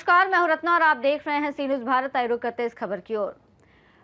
नमस्कार, मैं हूं रत्ना और आप देख रहे हैं सी न्यूज भारत। आइए रुक करते इस खबर की ओर।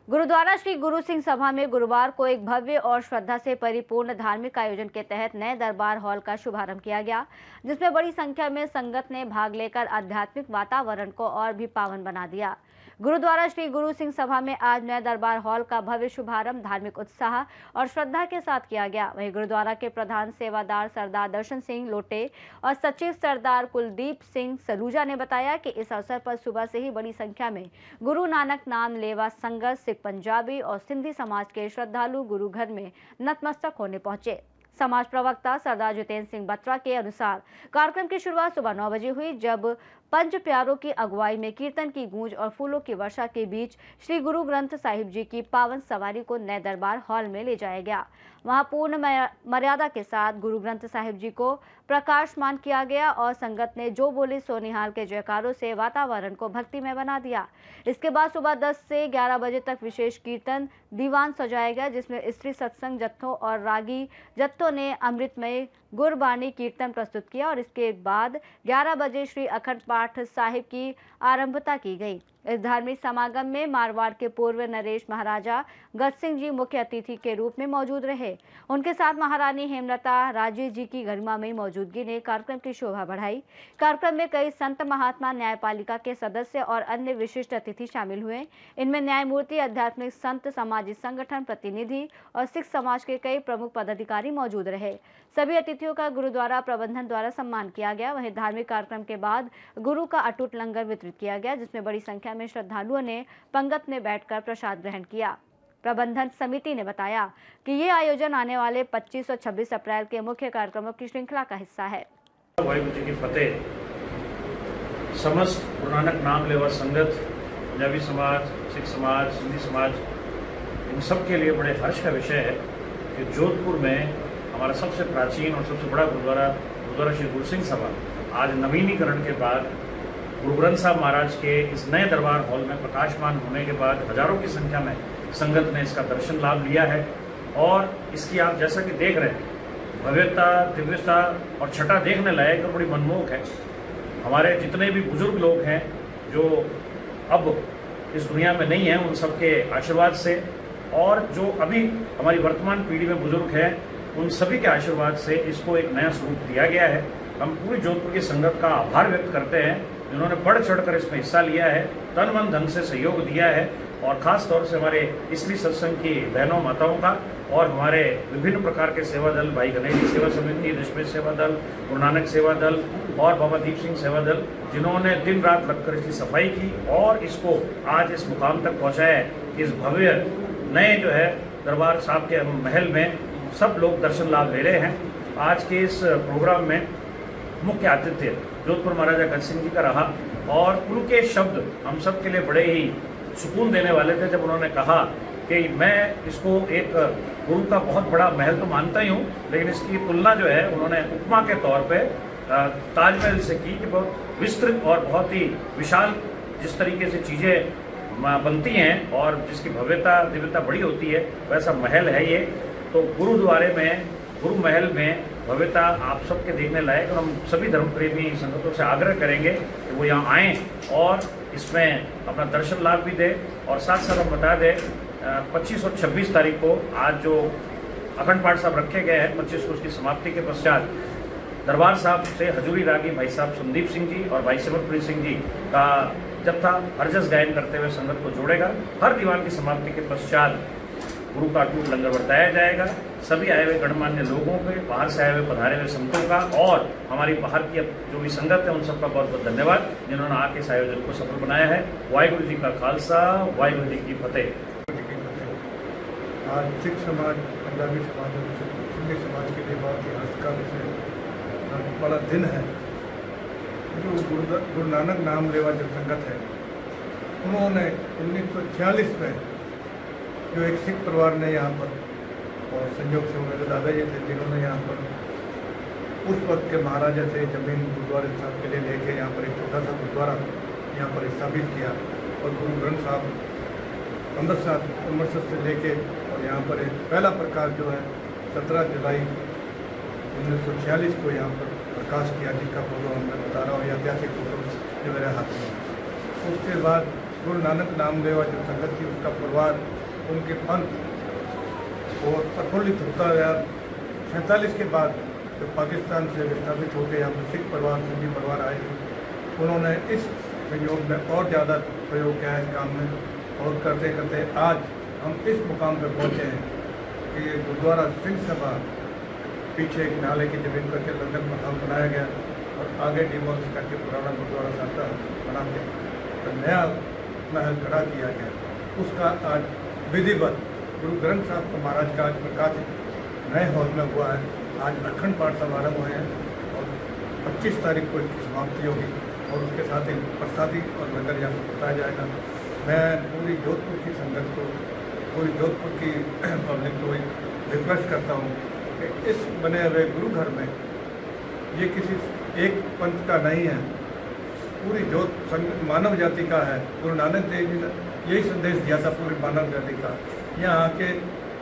गुरुद्वारा श्री गुरु सिंह सभा में गुरुवार को एक भव्य और श्रद्धा से परिपूर्ण धार्मिक आयोजन के तहत नए दरबार हॉल का शुभारंभ किया गया, जिसमें बड़ी संख्या में संगत ने भाग लेकर आध्यात्मिक वातावरण को और भी पावन बना दिया। गुरुद्वारा श्री गुरु सिंह सभा में आज नए दरबार हॉल का भव्य शुभारंभ धार्मिक उत्साह और श्रद्धा के साथ किया गया। वहीं गुरुद्वारा के प्रधान सेवादार सरदार दर्शन सिंह लोटे और सचिव सरदार कुलदीप सिंह सलूजा ने बताया कि इस अवसर पर सुबह से ही बड़ी संख्या में गुरु नानक नाम लेवा संगत, सिख, पंजाबी और सिंधी समाज के श्रद्धालु गुरु घर में नतमस्तक होने पहुंचे। समाज प्रवक्ता सरदार जितेंद्र सिंह बत्रा के अनुसार कार्यक्रम की शुरुआत सुबह 9 बजे हुई, जब पंच प्यारों की अगुवाई में कीर्तन की गूंज और फूलों की वर्षा के बीच श्री गुरु ग्रंथ साहिब जी की पावन सवारी को नए दरबार हॉल में ले जाया गया। वहां पूर्ण मर्यादा के साथ गुरु ग्रंथ साहिब जी को प्रकाशमान किया गया और संगत ने जो बोली सो निहाल के जयकारों से वातावरण को भक्तिमय बना दिया। इसके बाद सुबह 10 से 11 बजे तक विशेष कीर्तन दीवान सजाया गया, जिसमें स्त्री सत्संग जत्थों और रागी जत्थों ने अमृतमय गुरबाणी कीर्तन प्रस्तुत किया और इसके बाद 11 बजे श्री अखंड पाठ साहिब की आरंभता की गई। इस धार्मिक समागम में मारवाड़ के पूर्व नरेश महाराजा गज सिंह जी मुख्य अतिथि के रूप में मौजूद रहे। उनके साथ महारानी हेमलता राजे जी की गरिमामयी मौजूदगी ने कार्यक्रम की शोभा बढ़ाई। कार्यक्रम में कई संत महात्मा, न्यायपालिका के सदस्य और अन्य विशिष्ट अतिथि शामिल हुए। इनमें न्यायमूर्ति, आध्यात्मिक संत, सामाजिक संगठन प्रतिनिधि और सिख समाज के कई प्रमुख पदाधिकारी मौजूद रहे। सभी अतिथियों का गुरुद्वारा प्रबंधन द्वारा सम्मान किया गया। वहीं धार्मिक कार्यक्रम के बाद गुरु का अटूट लंगर वितरित किया गया, जिसमें बड़ी संख्या में श्रद्धालुओं ने पंगत में बैठकर प्रसाद ग्रहण किया। प्रबंधन समिति ने बताया कि ये आयोजन आने वाले 25 और 26 अप्रैल के मुख्य कार्यक्रमों की श्रृंखला का हिस्सा है। वाहिगुरु जी की फतेह। समस्त गुरु नानक नाम लेवा संगत, पंजाबी समाज, सिख समाज, सिंधी समाज, इन सब के लिए बड़े हर्ष का विषय है कि जोधपुर में हमारा सबसे प्राचीन और सबसे बड़ा गुरुद्वारा श्री गुरु सिंह सभा आज नवीनीकरण के बाद गुरु ग्रंथ साहब महाराज के इस नए दरबार हॉल में प्रकाशमान होने के बाद हजारों की संख्या में संगत ने इसका दर्शन लाभ लिया है। और इसकी आप जैसा कि देख रहे हैं, भव्यता, दिव्यता और छटा देखने लायक और बड़ी मनमोहक है। हमारे जितने भी बुजुर्ग लोग हैं जो अब इस दुनिया में नहीं हैं, उन सबके आशीर्वाद से, और जो अभी हमारी वर्तमान पीढ़ी में बुजुर्ग हैं, उन सभी के आशीर्वाद से इसको एक नया स्वरूप दिया गया है। हम पूरी जोधपुर की संगत का आभार व्यक्त करते हैं जिन्होंने बढ़ चढ़कर इसमें हिस्सा लिया है, तन मन धन से सहयोग दिया है, और खास तौर से हमारे स्त्री सत्संग की बहनों माताओं का और हमारे विभिन्न प्रकार के सेवा दल, भाई गणेश जी सेवा समिति, दशमेश सेवा दल, गुरु नानक सेवा दल और बाबा दीप सिंह सेवा दल, जिन्होंने दिन रात लगकर इसकी सफाई की और इसको आज इस मुकाम तक पहुँचाया है। इस भव्य नए जो है दरबार साहब के महल में सब लोग दर्शन लाभ ले रहे हैं। आज के इस प्रोग्राम में मुख्य आतिथ्य जोधपुर महाराजा गज सिंह जी का रहा और उनके शब्द हम सब के लिए बड़े ही सुकून देने वाले थे, जब उन्होंने कहा कि मैं इसको एक गुरु का बहुत बड़ा महल तो मानता ही हूँ, लेकिन इसकी तुलना जो है उन्होंने उपमा के तौर पे ताजमहल से की कि बहुत विस्तृत और बहुत ही विशाल जिस तरीके से चीज़ें बनती हैं और जिसकी भव्यता दिव्यता बड़ी होती है, वैसा महल है ये। तो गुरुद्वारे में, गुरु महल में भव्यता आप सबके देखने लायक, और हम सभी धर्म प्रेमी संगतों से आग्रह करेंगे कि वो यहाँ आएँ और इसमें अपना दर्शन लाभ भी दें। और साथ साथ हम बता दें 25 और 26 तारीख को आज जो अखंड पाठ साहब रखे गए हैं, 25 को उसकी समाप्ति के पश्चात दरबार साहब से हजूरी रागी भाई साहब संदीप सिंह जी और भाई सिमरप्रीत सिंह जी का जत्था हरजस गायन करते हुए संगत को जोड़ेगा। हर दीवान की समाप्ति के पश्चात गुरु का अटूट लंगर बरताया जाएगा। सभी आए हुए गणमान्य लोगों के, बाहर से आए हुए पधारे हुए संतों का और हमारी बाहर की जो भी संगत है उन सबका बहुत बहुत धन्यवाद जिन्होंने आके इस आयोजन को सफल बनाया है। वाहिगुरु जी का खालसा, वाहिगुरु जी की फतेह। आज सिख समाज, पंजाबी समाज और सिंधी समाज के लिए बहुत ही हर्ष का विषय बड़ा दिन है। जो गुरु नानक नाम लेवा जो संगत है, उन्होंने 1946 में जो एक सिख परिवार ने यहाँ पर, और संयोग से मेरे दादा जी थे जिन्होंने यहाँ पर उस वक्त के महाराजा से ज़मीन गुरुद्वारे साहब के लिए लेके यहाँ पर एक छोटा सा गुरुद्वारा यहाँ पर स्थापित किया। और गुरु ग्रंथ साहब अमृतसर से लेके और यहाँ पर एक पहला प्रकाश जो है 17 जुलाई 1946 को यहाँ पर प्रकाश किया, जिसका फोटो मैं बता रहा हूँ, ऐतिहासिक फोटो जो मेरे हाथ में है। उसके बाद गुरु नानक नाम लेवा जो संगत थी उसका परिवार, उनके पंथ और प्रफुल्लित होता गया। 47 के बाद जो पाकिस्तान से विस्थापित होकर यहाँ पर सिख परिवार, सिंधी परिवार आए थे, उन्होंने इस सहयोग में और ज़्यादा सहयोग किया इस काम में, और करते करते आज हम इस मुकाम पर पहुँचे हैं कि गुरुद्वारा सिंह सभा पीछे एक नाले की जमीन करके लंदन मकाम बनाया गया और आगे डिमोलिश करके पुराना गुरुद्वारा साहब का बना के तो नया महल खड़ा किया गया। उसका आज विधिवत गुरु ग्रंथ साहब का महाराज का आज प्रकाश नए हॉल में हुआ है। आज अखंड पाठ समारोह हुए हैं और 25 तारीख को इसकी समाप्ति होगी और उसके साथ ही प्रसादी और लंगर यहाँ पर बताया जाएगा। मैं पूरी जोधपुर की संगत को, पूरी जोधपुर की पब्लिक को रिक्वेस्ट करता हूँ कि इस बने हुए गुरु घर में ये किसी एक पंथ का नहीं है, पूरी मानव जाति का है। गुरु नानक देव जी ने यही संदेश दिया था पूरी मानव जाति का। यहाँ आके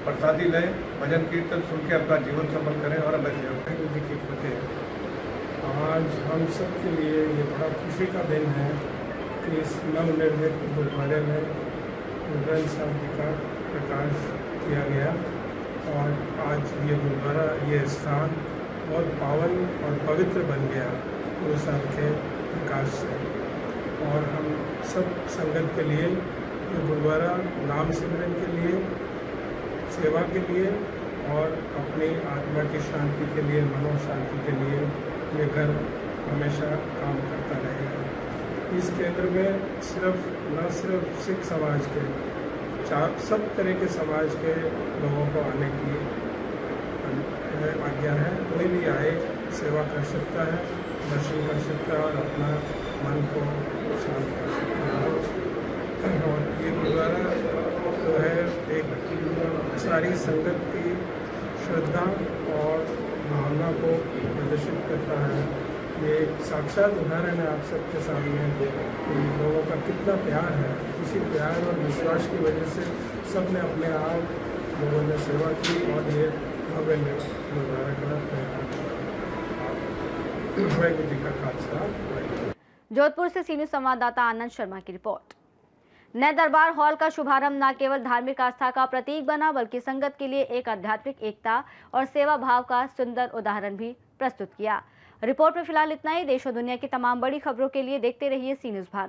प्रसादी लें, भजन कीर्तन सुन के अपना जीवन सफल करें और हमें वाहिगुरू जी की फतेह। आज हम सब के लिए ये बड़ा खुशी का दिन है कि इस नवनिर्मित गुरुद्वारे में ग्रंथ साहब जी का प्रकाश किया गया और आज ये गुरुद्वारा, ये स्थान बहुत पावन और पवित्र बन गया गुरु साहब के प्रकाश से। और हम सब संगत के लिए ये गुरुद्वारा नाम सिमरन के लिए, सेवा के लिए और अपनी आत्मा की शांति के लिए, मनो शांति के लिए ये घर हमेशा काम करता रहेगा। इस केंद्र में न सिर्फ सिख समाज के, सब तरह के समाज के लोगों को आने की आज्ञा है। कोई भी आए, सेवा कर सकता है, दर्शन कर सकता है और अपना मन को शांत कर सकता है। और ये गुरुद्वारा जो है एक सारी संगत की श्रद्धा और भावना को प्रदर्शित करता है। ये एक साक्षात उदाहरण है आप सबके सामने कि लोगों का कितना प्यार है। इसी प्यार और विश्वास की वजह से सब ने अपने आप लोगों ने सेवा की और ये भव्य गुरुद्वारा का वाहिगुरू जी का खालसा। जोधपुर से सीनियर संवाददाता आनंद शर्मा की रिपोर्ट। नए दरबार हॉल का शुभारंभ न केवल धार्मिक आस्था का प्रतीक बना, बल्कि संगत के लिए एक आध्यात्मिक एकता और सेवा भाव का सुंदर उदाहरण भी प्रस्तुत किया। रिपोर्ट में फिलहाल इतना ही। देश और दुनिया की तमाम बड़ी खबरों के लिए देखते रहिए सी न्यूज़ भारत।